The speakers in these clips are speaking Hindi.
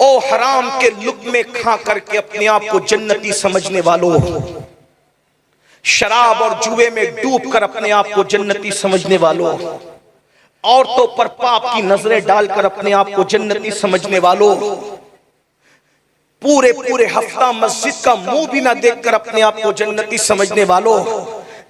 ओ हराम के लुक़्मे खा करके अपने आप को जन्नती समझने वालों, शराब और जुए में डूब कर अपने आप को जन्नती समझने वालों, औरतों पर पाप की नजरें डालकर अपने आप को जन्नती समझने वालों, पूरे पूरे हफ्ता मस्जिद का मुंह भी ना देखकर अपने आप को जन्नती समझने वालों,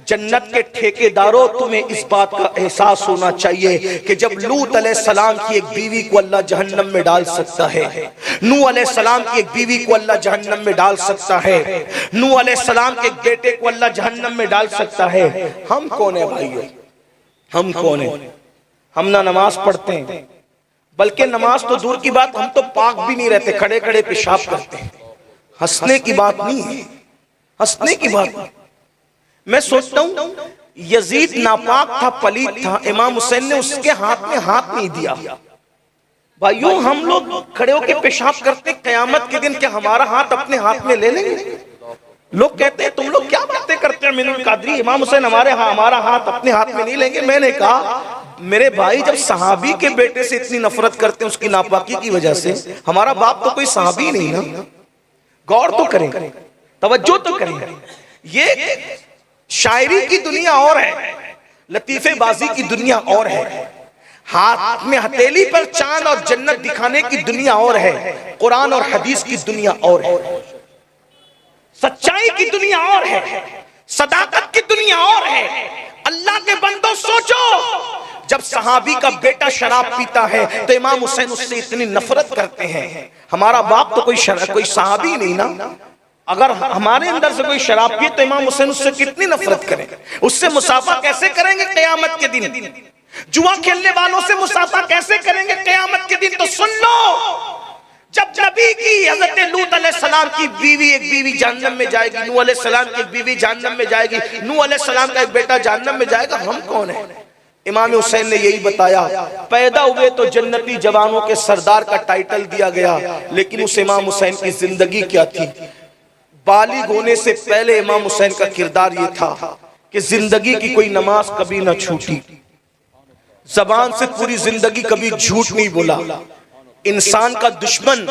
जन्नत के ठेकेदारों, तुम्हें इस बात का एहसास होना चाहिए कि जब लूत अलैहिस्सलाम की एक बीवी को अल्लाह जहन्नम में डाल सकता है, नूह अलैहिस्सलाम की एक बीवी को अल्लाह जहन्नम में डाल सकता है, नूह अलैहिस्सलाम के एक बेटे को अल्लाह जहन्नम में डाल सकता है, हम कौन है भाइयों? हम कौन है? हम ना नमाज पढ़ते हैं, बल्कि नमाज तो दूर की बात, हम तो पाक भी नहीं रहते, खड़े खड़े पेशाब करते हैं। हंसने की बात नहीं है, हंसने की बात नहीं। मैं सोचता हूं यजीद नापाक था, पलीत था, इमाम हुसैन ने उसके हाथ में हाथ नहीं दिया। भाइयों हम लोग खड़े होकर पेशाब करते, कयामत के दिन क्या हमारा हाथ अपने हाथ में ले लेंगे? लोग कहते हैं तुम लोग क्या बातें करते हैं मिनुल कादरी, इमाम हुसैन हमारा हाथ अपने हाथ में नहीं लेंगे। मैंने कहा मेरे भाई, जब सहाबी के बेटे से इतनी नफरत करते हैं उसकी नापाकी की वजह से, हमारा बाप तो कोई सहाबी नहीं ना। गौर तो करें, तवज्जो तो करें। ये शायरी की दुनिया और है, लतीफेबाजी की दुनिया और है, हाथ में हथेली पर चांद और जन्नत दिखाने की दुनिया और है, कुरान और हदीस की दुनिया और है, सच्चाई की दुनिया और है, सदाकत की दुनिया और है। अल्लाह के बंदो सोचो, जब सहाबी का बेटा शराब पीता है तो इमाम हुसैन उससे इतनी नफरत करते हैं। हमारा बाप तो कोई सहाबी नहीं ना। अगर हमारे अंदर से कोई शराब पिए तो इमाम हुसैन उससे कितनी नफरत करें, उससे मुसाफा कैसे करेंगे क़यामत के दिन? जुआ खेलने वालों से मुसाफा कैसे करेंगे क़यामत के दिन? तो सुन लो, जब नबी की हजरत लूत अलैहिस्सलाम की बीवी, एक बीवी जहन्नम में जाएगी, नूह अलैहिस्सलाम की एक बीवी जहन्नम में जाएगी, नूह अलैहिस्सलाम का एक बेटा जहन्नम में जाएगा, हम कौन है? इमाम हुसैन ने यही बताया, पैदा हुए तो जन्नती जवानों के सरदार का टाइटल दिया गया, लेकिन उस इमाम हुसैन की जिंदगी क्या थी? बालिग होने से पहले इमाम हुसैन का किरदार ये था कि जिंदगी की कोई नमाज कभी ना छूटी, जबान से पूरी जिंदगी कभी झूठ नहीं बोला। इंसान का दुश्मन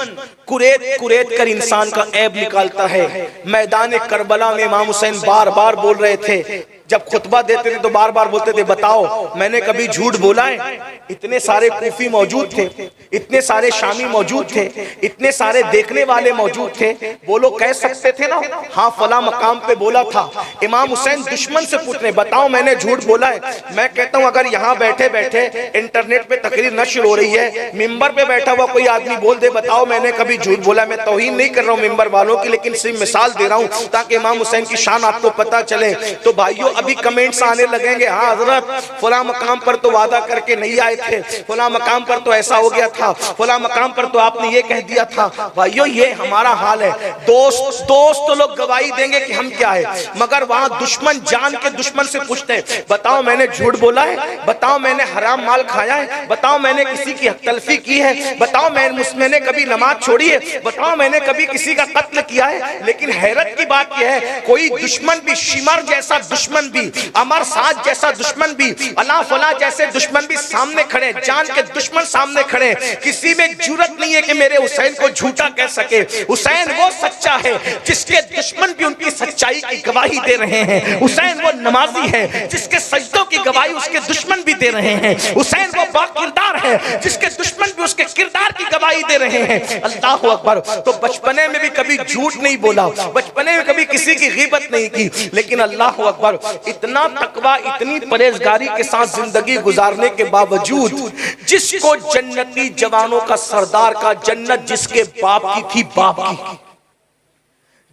कुरेद कुरेद कर इंसान का ऐब निकालता है। मैदान करबला में इमाम हुसैन बार बार बोल रहे थे, जब खुतबा देते थे तो बार बार बोलते थे, बताओ मैंने कभी झूठ बोला है? इतने सारे कूफी मौजूद थे, इतने सारे शामी मौजूद थे, इतने सारे देखने वाले मौजूद थे, वो लोग कह सकते थे ना, हाँ फला मकाम पे बोला था। इमाम हुसैन दुश्मन से पूछ रहे, बताओ मैंने झूठ बोला है? मैं कहता हूँ अगर यहाँ बैठे बैठे इंटरनेट पे तकरीर नशर हो रही है, मिंबर पे बैठा हुआ कोई आदमी बोल दे, बताओ मैंने कभी झूठ बोला, मैं तौहीन नहीं कर रहा हूँ मिंबर वालों की, लेकिन सिर्फ मिसाल दे रहा हूँ ताकि इमाम हुसैन की शान आपको पता चले। तो भाइयों अभी कमेंट्स आने लगेंगे, हाँ हजरत फला मकाम पर तो वादा करके नहीं आए थे, फला मकाम पर तो ऐसा हो गया था, फला मकाम पर तो आपने ये कह दिया था। भाइयों ये हमारा हाल है। दोस्त तो लोग गवाही देंगे कि हम क्या है, मगर वहां दुश्मन जान के दुश्मन से पूछते हैं, बताओ मैंने झूठ बोला है? बताओ मैंने हराम माल खाया है? बताओ मैंने किसी की हक़-तलफ़ी की है? बताओ मैंने कभी नमाज छोड़ी है? बताओ मैंने कभी किसी का कत्ल किया है? लेकिन हैरत की बात यह है, कोई दुश्मन भी, शिमर जैसा दुश्मन भी, अमर साज जैसा दुश्मन भी, अला फला जैसे दुश्मन भी सामने खड़े, जान के दुश्मन सामने खड़े, किसी में जुर्रत नहीं है कि मेरे हुसैन को झूठा कह सके। हुसैन वो सच्चा है जिसके दुश्मन भी उनकी सच्चाई की गवाही दे रहे हैं। हुसैन वो नमाजी है जिसके सजदों की गवाही उसके दुश्मन भी दे रहे हैं। हुसैन वो बाकिरदार है जिसके दुश्मन भी उसके किरदार की गवाही दे रहे हैं। अल्लाह अकबर। तो बचपने में भी कभी झूठ नहीं बोला, बचपने में कभी किसी की गीबत नहीं की, लेकिन अल्लाह अकबर इतना तकवा, इतनी परहेजगारी के साथ जिंदगी गुजारने के बावजूद जिसको जन्नती जवानों का सरदार का, जन्नत जिसके बाप की थी, बाप की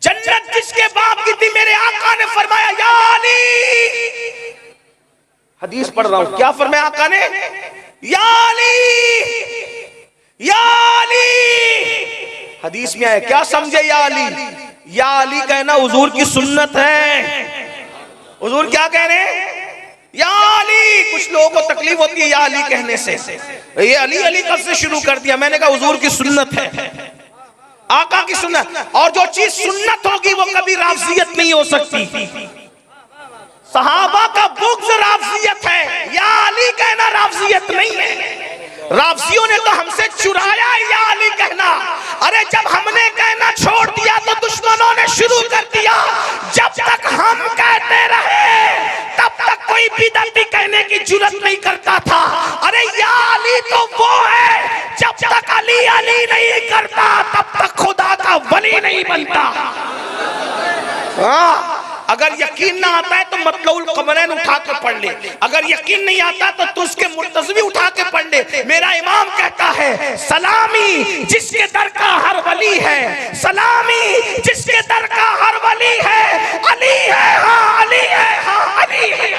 जन्नत जिसके बाप की थी, मेरे आका ने फरमाया या अली, हदीस पढ़ रहा हूं, क्या फरमाया आका ने? या अली, या अली। हदीस में आया, क्या समझे या अली? या अली कहना हुजूर की सुन्नत है। हुजूर क्या कह रहे हैं? या अली। कुछ लोगों को तकलीफ होती है या अली कहने से, ये अली अली कब से शुरू कर दिया? मैंने कहा हुजूर की सुन्नत है, आका की सुन्नत, और जो चीज सुन्नत होगी वो कभी राफजियत नहीं हो सकती। सहाबा का बुग़्ज़ राफजियत है, या अली कहना राफजियत नहीं है। राफजियों ने तो हमसे चुराया या अली कहना। अरे अरे जब हमने कहना छोड़ दिया तो दुश्मनों ने शुरू कर दिया। जब तक हम कहते रहे तब तक कोई बिदअती कहने की जुर्रत नहीं करता था। अरे या अली तो वो है, जब तक अली अली नहीं करता तब तक खुदा का वली नहीं बनता। अगर यकीन ना आता है तो मतलउल कमरैन उठा के पढ़ ले, अगर यकीन नहीं आता तो तुझके मुर्तज़वी उठा के पढ़ ले। मेरा इमाम कहता है सलामी जिसके दर का हर वली है, सलामी जिसके दर का हर वली है, अली है हाँ अली है हाँ अली है।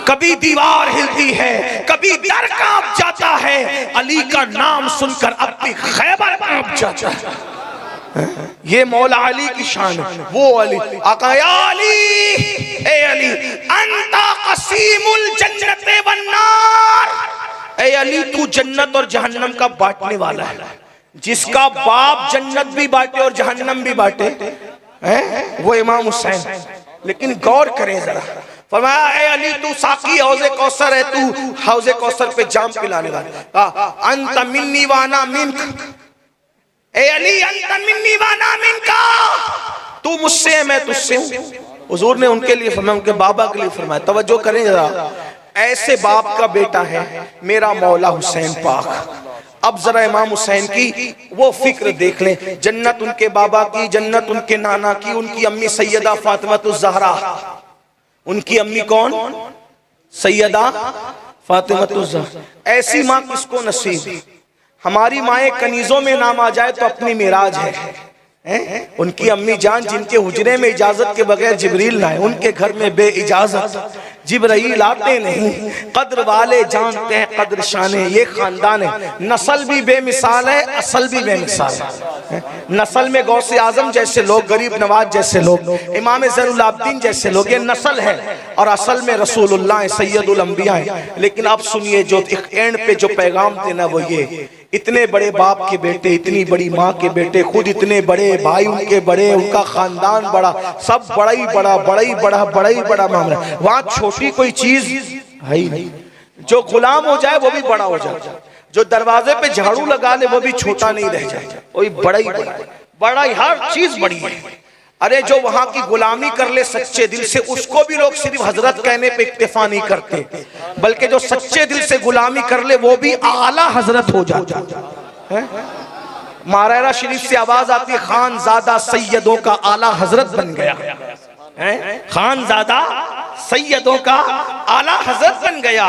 कभी दीवार हिलती है, कभी दर कांप जाता है, अली का नाम सुनकर अब भी खैबर कांप जाता है। ये मौला अली की शान है। वो अली आका या अली, ए अली अंता कसीमुल जन्नत वन्नार। ए अली तू जन्नत और जहन्नम का बांटने वाला है। जिसका बाप जन्नत भी बांटे और जहन्नम भी बांटे वो इमाम हुसैन। लेकिन गौर करें जरा, फरमाया ए अली तू साकी हौज़े कौसर है, तू हौज़े कौसर पे जाम पिलाने वाला। अंत मिन्नी वाना मिन्क, ए अली अंत मिन्नी वाना मिन्का, तू मुझसे है मैं तुझसे हूं। हुजूर ने उनके लिए फरमाया, उनके बाबा के लिए फरमाया। तवज्जो करें जरा, ऐसे बाप का बेटा है मेरा मौला हुसैन पाक। अब जरा इमाम हुसैन की वो फिक्र देख लें। जन्नत उनके बाबा की, जन्नत उनके नाना की, उनकी अम्मी सैयदा फातिमातुज़ ज़हरा। उनकी अम्मी कौन? सैयदा फातिमातुज़ ज़हरा। ऐसी माँ किसको नसीब। हमारी माएँ कनीजों में नाम आ जाए तो अपनी मिराज है। उनकी अम्मी जान जिनके हुजरे में इजाजत के बगैर जिब्रील ना है, उनके घर में बे इजाजत जिब्रील आते नहीं। कद्र वाले जानते हैं कद्र शाने, ये खानदान है। नस्ल भी बेमिसाल है, असल भी बेमिसाल है। नस्ल में गौसे आजम जैसे लोग, गरीब नवाज जैसे लोग, इमाम ज़ैनुल आबिदीन जैसे लोग, ये नस्ल है। और असल में रसूलुल्लाह सैयदुल अंबिया है। लेकिन अब सुनिए, जो एंड पे जो पैगाम देना वो ये, इतने बड़े बाप के बेटे, इतनी बड़ी माँ के बेटे, खुद इतने बड़े भाई उनके बड़े, उनका खानदान बड़ा, सब बड़ा ही बड़ा, बड़ा ही बड़ा, बड़ा ही बड़ा मामला। वहां छोटी कोई चीज है ही नहीं। जो गुलाम हो जाए वो भी बड़ा हो जाए, जो दरवाजे पे झाड़ू लगा ले वो भी छोटा नहीं रह जाए, वही बड़ा ही बड़ा, बड़ा ही हर चीज बड़ी है। अरे जो वहां की गुलामी कर ले सच्चे दिल से, उसको भी लोग सिर्फ हजरत कहने पे इक्तिफा नहीं करते, बल्कि जो सच्चे दिल से गुलामी कर ले वो भी आला हजरत हो जाता है। मारायरा शरीफ से आवाज आती है, खानजादा सैयदों का आला हजरत बन गया है। खानजादा सैयदों का आला हजरत बन गया।